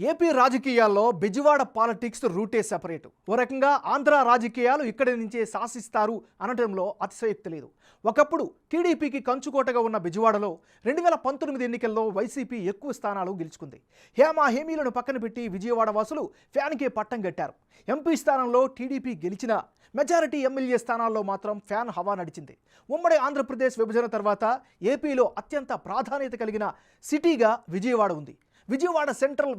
AP రాజకీయాల్లో Bezawada politics రూటే separate. ఓ రకంగా ఆంధ్ర రాజకీయాలు ఇక్కడి నుంచే శాసిస్తారు అనడంలో అతిశయోక్తి లేదు. ఒకప్పుడు టీడీపీకి కంచుకోటగా ఉన్న బెజవాడలో 2019 ఎన్నికల్లో వైసీపీ ఎక్కువ స్థానాలు గెలుచుకుంది. హేమీలను పక్కన పెట్టి విజయవాడ వాసులు ఫ్యాన్కే పట్టం కట్టారు. ఎంపీ స్థానంలో టీడీపీ గెలిచినా మెజారిటీ ఎమ్మెల్యే స్థానాల్లో మాత్రం ఫ్యాన్ హవా నడిచింది. ఉమ్మడి ఆంధ్రప్రదేశ్ విభజన తర్వాత ఏపీలో అత్యంత ప్రాధాన్యత కలిగిన సిటీగా విజయవాడ ఉంది. విజయవాడ సెంట్రల్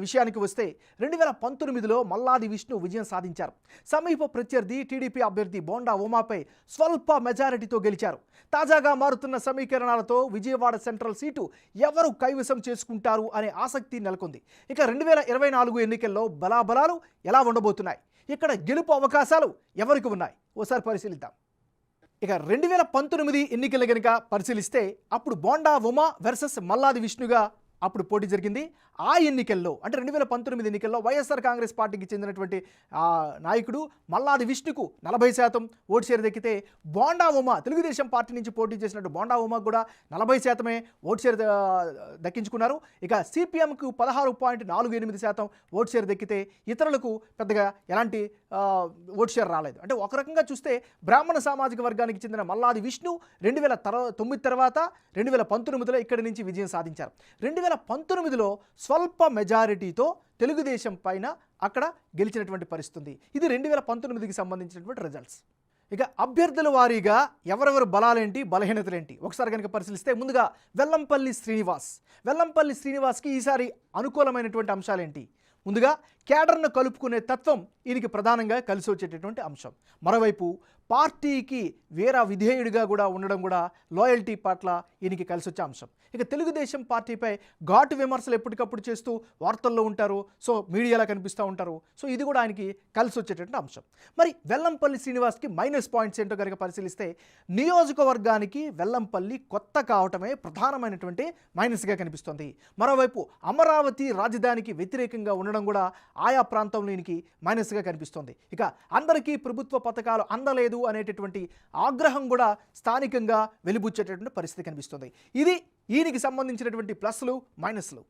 విషయానికి వస్తే 2019లో మల్లాది విష్ణు విజయం సాధించారు. సమీప ప్రత్యర్థి టీడీపీ అభ్యర్థి బోండా ఉమాపై స్వల్ప మెజారిటీతో గెలిచారు. తాజాగా మారుతున్న సమీకరణాలతో విజయవాడ సెంట్రల్ సీటు ఎవరు కైవసం చేసుకుంటారు అనే ఆసక్తి నెలకొంది. ఇక 2024 ఎన్నికల్లో బలాబలాలు ఎలా ఉండబోతున్నాయి, ఇక్కడ గెలుపు అవకాశాలు ఎవరికి ఉన్నాయి ఓసారి పరిశీలిద్దాం. ఇక 2019 ఎన్నికలు కనుక పరిశీలిస్తే అప్పుడు బోండా ఉమా వర్సెస్ మల్లాది విష్ణుగా అప్పుడు పోటీ జరిగింది. ఆ ఎన్నికల్లో అంటే 2019 ఎన్నికల్లో వైఎస్ఆర్ కాంగ్రెస్ పార్టీకి చెందినటువంటి నాయకుడు మల్లాది విష్ణుకు 40% ఓటు షేర్ దక్కితే బోండా ఉమా తెలుగుదేశం పార్టీ నుంచి పోటీ చేసినట్టు బోండా ఉమా కూడా 40% ఓటు షేర్ దక్కించుకున్నారు. ఇక సిపిఎంకు 16.48% ఓటు షేర్ దక్కితే ఇతరులకు పెద్దగా ఎలాంటి ఓటు షేర్ రాలేదు. అంటే ఒక రకంగా చూస్తే బ్రాహ్మణ సామాజిక వర్గానికి చెందిన మల్లాది విష్ణు 2009 తర్వాత 2019లో ఇక్కడి నుంచి విజయం సాధించారు. 2019లో స్వల్ప మెజారిటీతో తెలుగుదేశం పైన అక్కడ గెలిచినటువంటి పరిస్థితి. ఇది 2019కి సంబంధించినటువంటి రిజల్ట్స్. ఇక అభ్యర్థుల వారీగా ఎవరెవరు బలాలేంటి బలహీనతలేంటి ఒకసారి కనుక పరిశీలిస్తే ముందుగా వెల్లంపల్లి శ్రీనివాస్కి ఈసారి అనుకూలమైనటువంటి అంశాలేంటి? ముందుగా కేడర్ను కలుపుకునే తత్వం ఈయనకి ప్రధానంగా కలిసి వచ్చేటటువంటి అంశం. మరోవైపు పార్టీకి విధేయుడిగా కూడా ఉండడం కూడా లాయల్టీ పట్ల ఈయనకి కలిసి వచ్చే అంశం. ఇక తెలుగుదేశం పార్టీపై ఘాటు విమర్శలు ఎప్పటికప్పుడు చేస్తూ వార్తల్లో ఉంటారు, సో మీడియాలో కనిపిస్తూ ఉంటారు. సో ఇది కూడా ఆయనకి కలిసి వచ్చేటటువంటి అంశం. మరి వెల్లంపల్లి శ్రీనివాస్కి మైనస్ పాయింట్స్ ఏంటో కనుక పరిశీలిస్తే నియోజకవర్గానికి వెల్లంపల్లి కొత్త కావటమే ప్రధానమైనటువంటి మైనస్గా కనిపిస్తుంది. మరోవైపు అమరావతి రాజధానికి వ్యతిరేకంగా ఉండడం కూడా ఆయా ప్రాంతంలో ఈయనకి మైనస్గా కనిపిస్తుంది. ఇక అందరికీ ప్రభుత్వ పథకాలు అందలేదు అనేటటువంటి ఆగ్రహం కూడా స్థానికంగా వెలిబుచ్చేటటువంటి పరిస్థితి కనిపిస్తుంది. ఇది ఈయనకి సంబంధించినటువంటి ప్లస్లు మైనస్లు.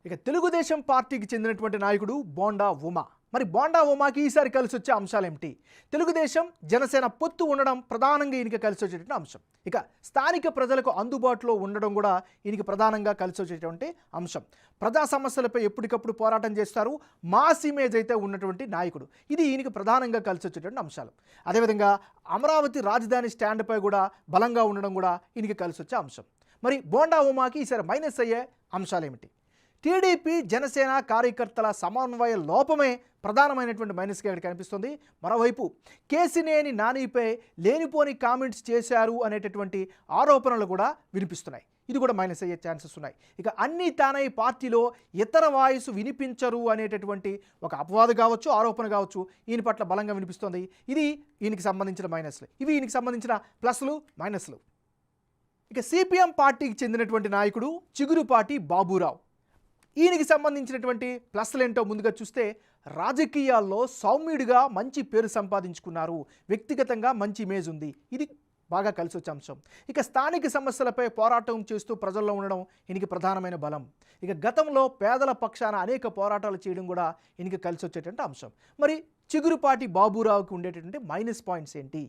ఇక తెలుగుదేశం పార్టీకి చెందినటువంటి నాయకుడు బోండా ఉమా. మరి బోండా ఉమాకి ఈసారి కలిసి వచ్చే అంశాలు ఏమిటి? తెలుగుదేశం జనసేన పొత్తు ఉండడం ప్రధానంగా ఈయనకి కలిసి వచ్చేటువంటి అంశం. ఇక స్థానిక ప్రజలకు అందుబాటులో ఉండడం కూడా ఈయనకి ప్రధానంగా కలిసి వచ్చేటువంటి అంశం. ప్రజా సమస్యలపై ఎప్పటికప్పుడు పోరాటం చేస్తారు, మాస్ ఇమేజ్ అయితే ఉన్నటువంటి నాయకుడు. ఇది ఈయనకి ప్రధానంగా కలిసి వచ్చేటువంటి అంశాలు. అదేవిధంగా అమరావతి రాజధాని స్టాండ్పై కూడా బలంగా ఉండడం కూడా ఈయనకి కలిసి వచ్చే అంశం. మరి బోండా ఉమాకి ఈసారి మైనస్ అయ్యే అంశాలు ఏమిటి? టీడీపీ జనసేన కార్యకర్తల సమన్వయ లోపమే ప్రధానమైనటువంటి మైనస్గా ఇక్కడ కనిపిస్తుంది. మరోవైపు కేసినేని నానిపై లేనిపోని కామెంట్స్ చేశారు అనేటటువంటి ఆరోపణలు కూడా వినిపిస్తున్నాయి. ఇది కూడా మైనస్ అయ్యే ఛాన్సెస్ ఉన్నాయి. ఇక అన్ని తానై పార్టీలో ఇతర వాయిస్ వినిపించరు అనేటటువంటి ఒక అపవాదు కావచ్చు, ఆరోపణ కావచ్చు, ఈయన పట్ల బలంగా వినిపిస్తుంది. ఇది ఈయనకి సంబంధించిన మైనస్లు. ఇవి ఈయనకి సంబంధించిన ప్లస్లు మైనస్లు. ఇక సిపిఎం పార్టీకి చెందినటువంటి నాయకుడు చిగురుపాటి బాబురావు. ఈయనకి సంబంధించినటువంటి ప్లస్లు ఏంటో ముందుగా చూస్తే రాజకీయాల్లో సౌమ్యుడిగా మంచి పేరు సంపాదించుకున్నారు, వ్యక్తిగతంగా మంచి ఇమేజ్ ఉంది. ఇది బాగా కలిసి వచ్చే అంశం. ఇక స్థానిక సమస్యలపై పోరాటం చేస్తూ ప్రజల్లో ఉండడం ఈయనకి ప్రధానమైన బలం. ఇక గతంలో పేదల పక్షాన అనేక పోరాటాలు చేయడం కూడా ఈయనకి కలిసి వచ్చేటువంటి అంశం. మరి చిగురుపాటి బాబురావుకి ఉండేటటువంటి మైనస్ పాయింట్స్ ఏంటి?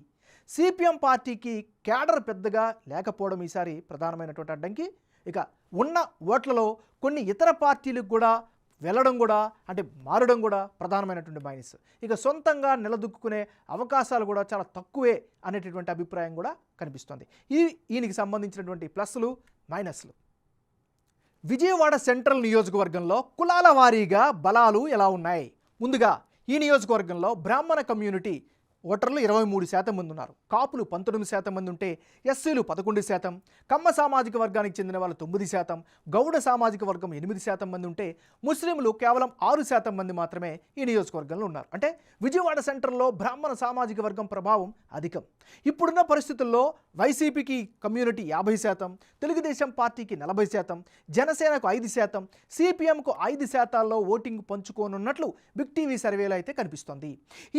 సిపిఎం పార్టీకి క్యాడర్ పెద్దగా లేకపోవడం ఈసారి ప్రధానమైనటువంటి అడ్డంకి. ఇక ఉన్న ఓట్లలో కొన్ని ఇతర పార్టీలకు కూడా వెళ్ళడం కూడా అంటే మారడం కూడా ప్రధానమైనటువంటి మైనస్. ఇక సొంతంగా నిలదొక్కునే అవకాశాలు కూడా చాలా తక్కువే అనేటటువంటి అభిప్రాయం కూడా కనిపిస్తుంది. ఈయనకి సంబంధించినటువంటి ప్లస్లు మైనస్లు. విజయవాడ సెంట్రల్ నియోజకవర్గంలో కులాల వారీగా బలాలు ఎలా ఉన్నాయి? ముందుగా ఈ నియోజకవర్గంలో బ్రాహ్మణ కమ్యూనిటీ ఓటర్లు 23% మంది ఉన్నారు. కాపులు 19% మంది ఉంటే ఎస్సీలు 11%, కమ్మ సామాజిక వర్గానికి చెందిన వాళ్ళు 9%, గౌడ సామాజిక వర్గం 8% మంది ఉంటే ముస్లింలు కేవలం 6% మంది మాత్రమే ఈ నియోజకవర్గంలో ఉన్నారు. అంటే విజయవాడ సెంటర్లో బ్రాహ్మణ సామాజిక వర్గం ప్రభావం అధికం. ఇప్పుడున్న పరిస్థితుల్లో వైసీపీకి కమ్యూనిటీ 50%, తెలుగుదేశం పార్టీకి 40%, జనసేనకు 5%, సిపిఎంకు 5%లో ఓటింగ్ పంచుకోనున్నట్లు బిగ్ టీవీ సర్వేలో అయితే కనిపిస్తోంది.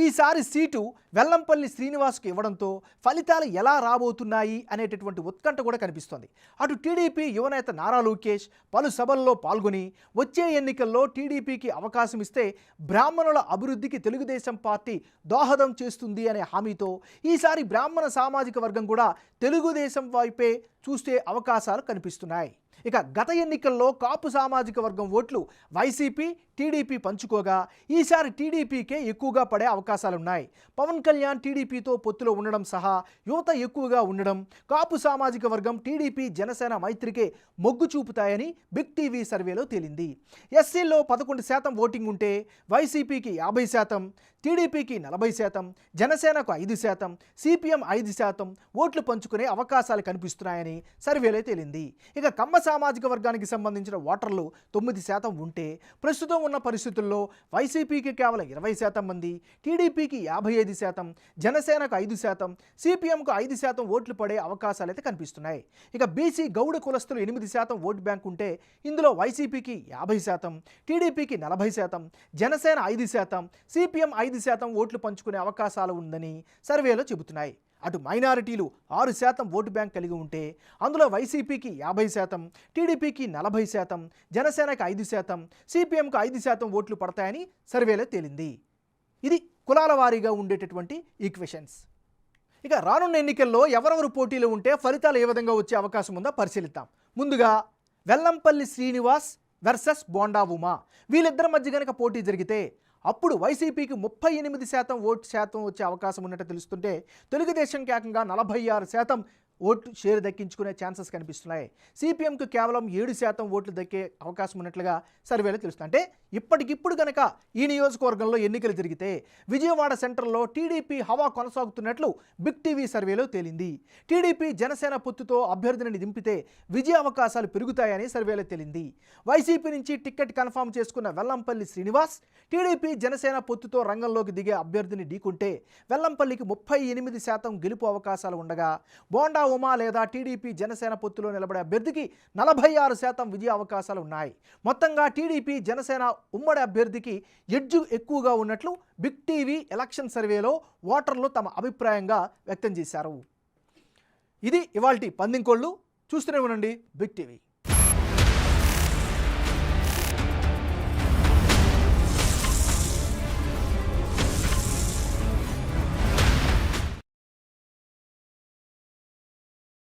ఈసారి సీటు వెల్లంపల్లి శ్రీనివాస్కు ఇవ్వడంతో ఫలితాలు ఎలా రాబోతున్నాయి అనేటటువంటి ఉత్కంఠ కూడా కనిపిస్తోంది. అటు టీడీపీ యువనేత నారా లోకేష్ పలు సభల్లో పాల్గొని వచ్చే ఎన్నికల్లో టీడీపీకి అవకాశం ఇస్తే బ్రాహ్మణుల అభివృద్ధికి తెలుగుదేశం పార్టీ దోహదం చేస్తుంది అనే హామీతో ఈసారి బ్రాహ్మణ సామాజిక వర్గం కూడా తెలుగుదేశం వైపే చూసే అవకాశాలు కనిపిస్తున్నాయి. ఇక గత ఎన్నికల్లో కాపు సామాజిక వర్గం ఓట్లు వైసీపీ టీడీపీ పంచుకోగా ఈసారి టీడీపీకే ఎక్కువగా పడే అవకాశాలున్నాయి. పవన్ కళ్యాణ్ టీడీపీతో పొత్తులో ఉండడం సహా యువత ఎక్కువగా ఉండడం కాపు సామాజిక వర్గం టీడీపీ జనసేన మైత్రికే మొగ్గు చూపుతాయని బిగ్ టీవీ సర్వేలో తేలింది. ఎస్సీల్లో 11% ఓటింగ్ ఉంటే వైసీపీకి 50%, టీడీపీకి 40%, జనసేనకు 5%, సిపిఎం 5% ఓట్లు పంచుకునే అవకాశాలు కనిపిస్తున్నాయని సర్వేలో తేలింది. ఇక కమ్మ సామాజిక వర్గానికి సంబంధించిన ఓటర్లు 9% ఉంటే ప్రస్తుతం ఉన్న పరిస్థితుల్లో వైసీపీకి కేవలం 20% మంది, టీడీపీకి 55%, జనసేనకు 5%, సిపిఎంకు 5% ఓట్లు పడే అవకాశాలు అయితే కనిపిస్తున్నాయి. ఇక బీసీ గౌడ కులస్తులు 8% ఓటు బ్యాంక్ ఉంటే ఇందులో వైసీపీకి 50%, టీడీపీకి 40%, జనసేన 5%, సిపిఎం 5% ఓట్లు పంచుకునే అవకాశాలు ఉందని సర్వేలో చెబుతున్నాయి. అటు మైనారిటీలు 6% ఓటు బ్యాంక్ కలిగి ఉంటే అందులో వైసీపీకి 50%, టీడీపీకి 40%, జనసేనకు 5%, సిపిఎంకు 5% ఓట్లు పడతాయని సర్వేలో తేలింది. ఇది కులాల వారీగా ఉండేటటువంటి ఈక్వేషన్స్. ఇక రానున్న ఎన్నికల్లో ఎవరెవరు పోటీలో ఉంటే ఫలితాలు ఏ విధంగా వచ్చే అవకాశం ఉందో పరిశీలిద్దాం. ముందుగా వెల్లంపల్లి శ్రీనివాస్ వర్సెస్ బోండా ఉమా, వీళ్ళిద్దరి మధ్య కనుక పోటీ జరిగితే అప్పుడు వైసీపీకి 38% ఓటు శాతం వచ్చే అవకాశం ఉన్నట్టు తెలుస్తుంటే తెలుగుదేశంకి ఏకంగా 46% ఓటు షేర్ దక్కించుకునే ఛాన్సెస్ కనిపిస్తున్నాయి. సిపిఎంకు కేవలం 7% ఓట్లు దక్కే అవకాశం ఉన్నట్లుగా సర్వేలో తెలుస్తుంది. అంటే ఇప్పటికిప్పుడు కనుక ఈ నియోజకవర్గంలో ఎన్నికలు జరిగితే విజయవాడ సెంట్రల్లో టీడీపీ హవా కొనసాగుతున్నట్లు బిగ్ టీవీ సర్వేలో తేలింది. టీడీపీ జనసేన పొత్తుతో అభ్యర్థిని దింపితే విజయ అవకాశాలు పెరుగుతాయని సర్వేలో తేలింది. వైసీపీ నుంచి టికెట్ కన్ఫర్మ్ చేసుకున్న వెల్లంపల్లి శ్రీనివాస్ టీడీపీ జనసేన పొత్తుతో రంగంలోకి దిగే అభ్యర్థిని ఢీకుంటే వెల్లంపల్లికి 38% గెలుపు అవకాశాలు ఉండగా బోండా ఉమా లేదా టీడీపీ జనసేన పొత్తులో నిలబడే అభ్యర్థికి 46% విజయ అవకాశాలు ఉన్నాయి. మొత్తంగా టీడీపీ జనసేన ఉమ్మడి అభ్యర్థికి ఎడ్జు ఎక్కువగా ఉన్నట్లు బిగ్ టీవీ ఎలక్షన్ సర్వేలో ఓటర్లు తమ అభిప్రాయంగా వ్యక్తం చేశారు. ఇది ఇవాల్టి పందింకోళ్ళు. చూస్తూనే ఉండండి బిగ్ టీవీ.